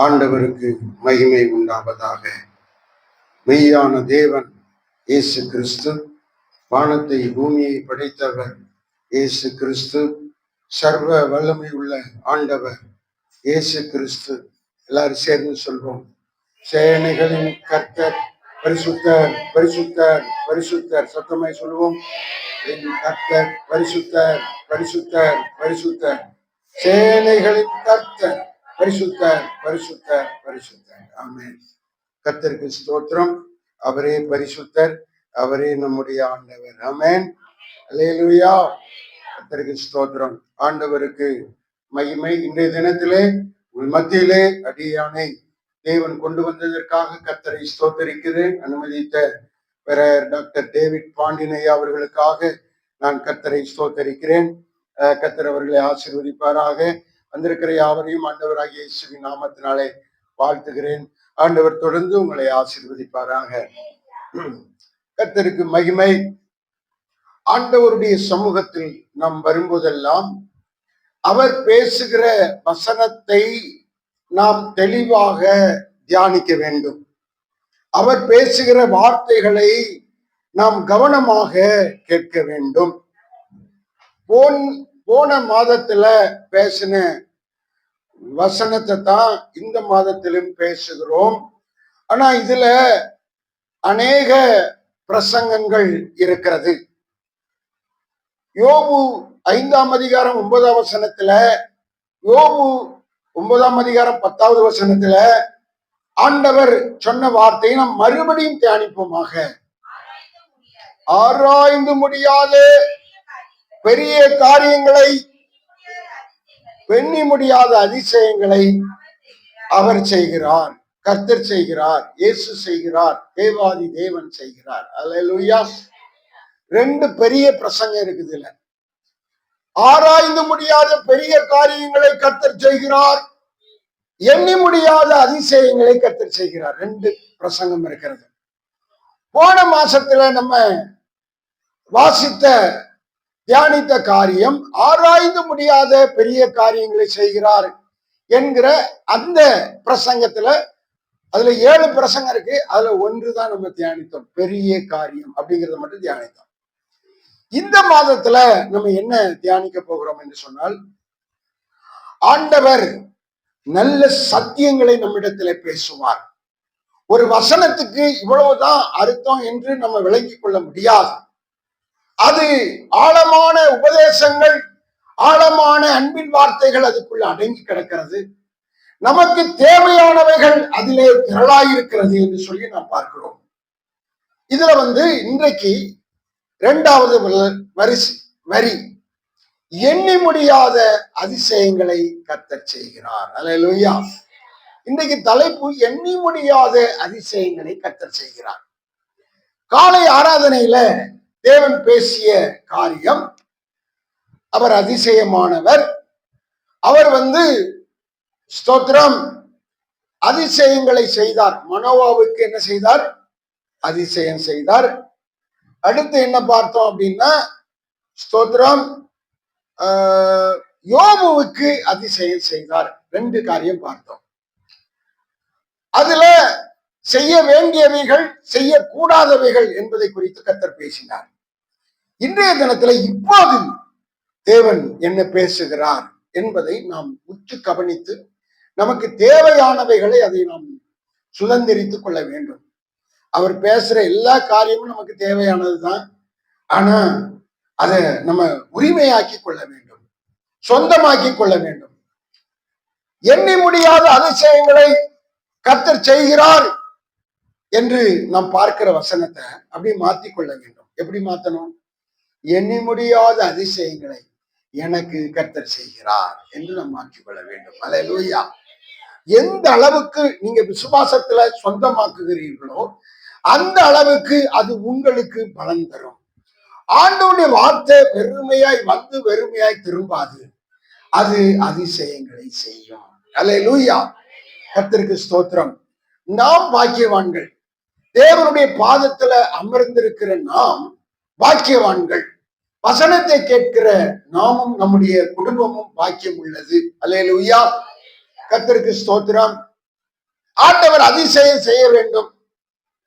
ஆண்டவருக்கு மகிமை உண்டாவதாக. மெய்யான தேவன் இயேசு கிறிஸ்து, வானத்தை பூமியை படைத்தவர் இயேசு கிறிஸ்து, சர்வ வல்லமை உள்ள ஆண்டவர் இயேசு கிறிஸ்து. எல்லாரும் சேர்ந்து சொல்வோம், சேனைகளின் கர்த்தர் பரிசுத்தர், பரிசுத்தர், பரிசுத்தர். சத்தமாய் சொல்லுவோம், என் கர்த்தர் பரிசுத்தர், பரிசுத்தர், பரிசுத்தர். சேனைகளின் கர்த்தர் பரிசுத்தர், பரிசுத்தர், பரிசுத்தர். ஆமென். கர்த்தருக்கு ஸ்தோத்திரம். அவரே பரிசுத்தர், அவரே நம்முடைய ஆண்டவர். ஆமென். அல்லேலூயா. கர்த்தருக்கு ஸ்தோத்திரம். ஆண்டவருக்கு மகிமை. இன்றைய தினத்திலே உங்கள் மத்தியிலே அடியானை தேவன் கொண்டு வந்ததற்காக கர்த்தரை ஸ்தோத்தரிக்கிறேன். அனுமதித்த டாக்டர் டேவிட் பாண்டியனையா அவர்களுக்காக நான் கர்த்தரை ஸ்தோத்தரிக்கிறேன். கர்த்தர் அவர்களை ஆசீர்வதிப்பாராக. வந்திருக்கிற யாவரையும் ஆண்டவராகிய இயேசுவின் நாமத்தினாலே வாழ்த்துகிறேன். ஆண்டவர் தொடர்ந்து உங்களை ஆசீர்வதிப்பாராக. கர்த்தருக்கு மகிமை. ஆண்டவருடைய சமூகத்தில் நாம் வரும்போதெல்லாம் அவர் பேசுகிற வசனத்தை நாம் தெளிவாக தியானிக்க வேண்டும். அவர் பேசுகிற வார்த்தைகளை நாம் கவனமாக கேட்க வேண்டும். போன மாதத்துல பேசின வசனத்தை தான் இந்த மாதத்திலும் பேசுகிறோம். ஆனா இதுல அநேக பிரசங்கங்கள் இருக்கிறது. யோபு 5ஆம் அதிகாரம் 9ஆம் வசனத்துல, யோபு 9ஆம் அதிகாரம் 10வது வசனத்துல ஆண்டவர் சொன்ன வார்த்தையை நாம் மறுபடியும் தியானிப்போமாக. ஆராய்ந்து முடியாத பெரிய காரியங்களை, எண்ணி முடியாத அதிசயங்களை அவர் செய்கிறார். கர்த்தர் செய்கிறார், இயேசு செய்கிறார், தேவாதி தேவன் செய்கிறார். அல்லேலூயா. 2 பெரிய பிரசங்கம் இருக்குது இல்ல. ஆராய்ந்து முடியாத பெரிய காரியங்களை கர்த்தர் செய்கிறார், எண்ணி முடியாத அதிசயங்களை கர்த்தர் செய்கிறார். 2 பிரசங்கம் இருக்கிறது. போன மாசத்துல நம்ம வாசித்த தியானித்த காரியம் ஆராய்ந்து முடியாத பெரிய காரியங்களை செய்கிறார் என்கிற அந்த பிரசங்கத்துல, அதுல 7 பிரசங்கம் இருக்கு. அதுல 1 தான் நம்ம தியானித்தோம், பெரிய காரியம் அப்படிங்கறத மட்டும் தியானித்தோம். இந்த மாதத்துல நம்ம என்ன தியானிக்க போகிறோம் என்று சொன்னால், ஆண்டவர் நல்ல சத்தியங்களை நம்மிடத்துல பேசுவார். ஒரு வசனத்துக்கு இவ்வளவுதான் அர்த்தம் என்று நம்ம விளங்கிக் கொள்ள முடியாது. அது ஆழமான உபதேசங்கள், ஆழமான அன்பின் வார்த்தைகள் அதுக்குள்ள அடங்கி கிடக்கிறது. நமக்கு தேவையானவைகள் அதிலே திரளாயிருக்கிறது என்று சொல்லி நாம் பார்க்கிறோம். இதுல இன்றைக்கு 2வது வரி, எண்ணி முடியாத அதிசயங்களை கர்த்தர் செய்கிறார். அல்லேலூயா. இன்றைக்கு தலைப்பு, எண்ணி முடியாத அதிசயங்களை கர்த்தர் செய்கிறார். காலை ஆராதனையில தேவன் பேசிய காரியம், அவர் அதிசயமானவர். அவர் ஸ்தோத்திரம் அதிசயங்களை செய்தார். மனோவாவுக்கு என்ன செய்தார்? அதிசயம் செய்தார். அடுத்து என்ன பார்த்தோம் அப்படின்னா, ஸ்தோத்திரம் யோபுவுக்கு அதிசயம் செய்தார். 2 காரியம் பார்த்தோம். அதுல செய்ய வேண்டியவைகள், செய்யக்கூடாதவைகள் என்பதை குறித்து கர்த்தர் பேசினார். இன்றைய தினத்துல இப்போது தேவன் என்ன பேசுகிறார் என்பதை நாம் உற்று கவனித்து நமக்கு தேவையானவைகளை அதை நாம் சுதந்திரித்துக் கொள்ள வேண்டும். அவர் பேசுற எல்லா காரியமும் நமக்கு தேவையானதுதான். ஆனா அதை நம்ம உரிமையாக்கி கொள்ள வேண்டும், சொந்தமாக்கி கொள்ள வேண்டும். எண்ணி முடியாத அதிசயங்களை கர்த்தர் செய்கிறார் என்று நாம் பார்க்கிற வசனத்தை அப்படி மாற்றிக்கொள்ள வேண்டும். எப்படி மாத்தணும்? எண்ணி முடியாத அதிசயங்களை எனக்கு கர்த்தர் செய்கிறார் என்று நாம் மாற்றிக்கொள்ள வேண்டும். அல்லேலூயா. எந்த அளவுக்கு நீங்க விசுவாசத்துல சொந்தமாக்குகிறீர்களோ அந்த அளவுக்கு அது உங்களுக்கு பலன் தரும். ஆண்டவருடைய வார்த்தை வெறுமையாய் வெறுமையாய் திரும்பாது, அது அதிசயங்களை செய்யும். அல்லேலூயா. கர்த்தருக்கு ஸ்தோத்திரம். நாம் பாக்கியவான்கள். தேவனுடைய பாதத்துல அமர்ந்திருக்கிற நாம் பாக்கியவான்கள். வசனத்தை கேட்கிற நாமும் நம்முடைய குடும்பமும் பாக்கியம் உள்ளது. அல்லேலூயா. கர்த்தருக்கு ஸ்தோத்திரம். ஆண்டவர் அதிசயம் செய்ய வேண்டும்.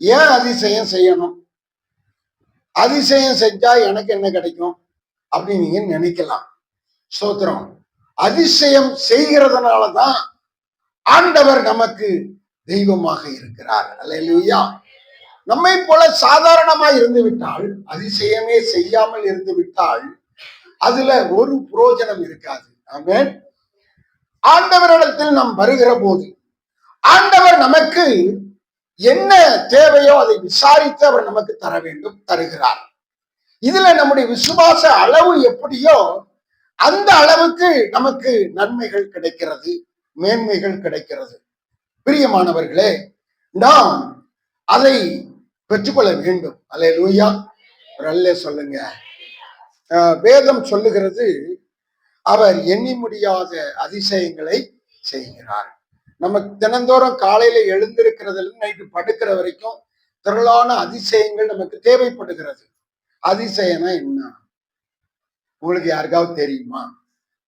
ஏன் அதிசயம் செய்யணும்? அதிசயம் செஞ்சா எனக்கு என்ன கிடைக்கும் அப்படின்னு நீங்க நினைக்கலாம். ஸ்தோத்திரம். அதிசயம் செய்கிறதுனாலதான் ஆண்டவர் நமக்கு தெய்வமாக இருக்கிறார். அல்லேலூயா. நம்மை போல சாதாரணமா இருந்து விட்டால், அதிசயமே செய்யாமல் இருந்து விட்டால் அதுல ஒரு புரோஜனம் இருக்காது. ஆமென். ஆண்டவரிடத்தில் நாம் வருகிற போது ஆண்டவர் நமக்கு என்ன தேவையோ அதை விசாரித்து அவர் நமக்கு தர வேண்டும், தருகிறார். இதுல நம்முடைய விசுவாச அளவு எப்படியோ அந்த அளவுக்கு நமக்கு நன்மைகள் கிடைக்கிறது, மேன்மைகள் கிடைக்கிறது. பிரியமானவர்களே, நாம் அதை பெற்றுக்கொள்ள வேண்டும். அல்லேலூயா. ஒரு அல்லே சொல்லுங்க. வேதம் சொல்லுகிறது, அவர் எண்ணி முடியாத அதிசயங்களை செய்கிறார். நமக்கு தினந்தோறும் காலையில எழுந்திருக்கிறதுல நைட்டு படுக்கிற வரைக்கும் திரளான அதிசயங்கள் நமக்கு தேவைப்படுகிறது. அதிசயம்னா என்ன உங்களுக்கு யாருக்காவது தெரியுமா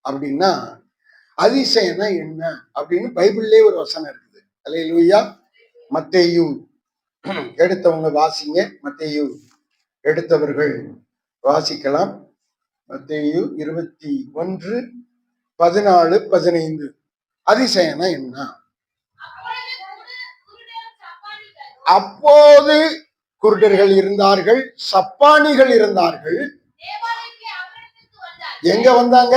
அப்படின்னா, அதிசயம்னா என்ன அப்படின்னு பைபிள்லயே ஒரு வசனம் இருக்குது. அல்லேலூயா. மத்தேயு எடுத்தவங்க வாசிங்க. மத்தேயு எடுத்தவர்கள் வாசிக்கலாம். மத்தேயு 21:14-15. அதிசயம்னா என்ன? அப்போது குருடர்கள் இருந்தார்கள், சப்பானிகள் இருந்தார்கள். எங்க வந்தாங்க?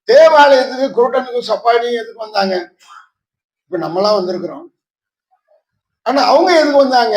தேவாலயத்துக்கு. குருடனுக்கும் சப்பானியும் எதுக்கு வந்தாங்க? இப்ப நம்மளாம் வந்திருக்கிறோம். ஆனா அவங்க எதுக்கு வந்தாங்க?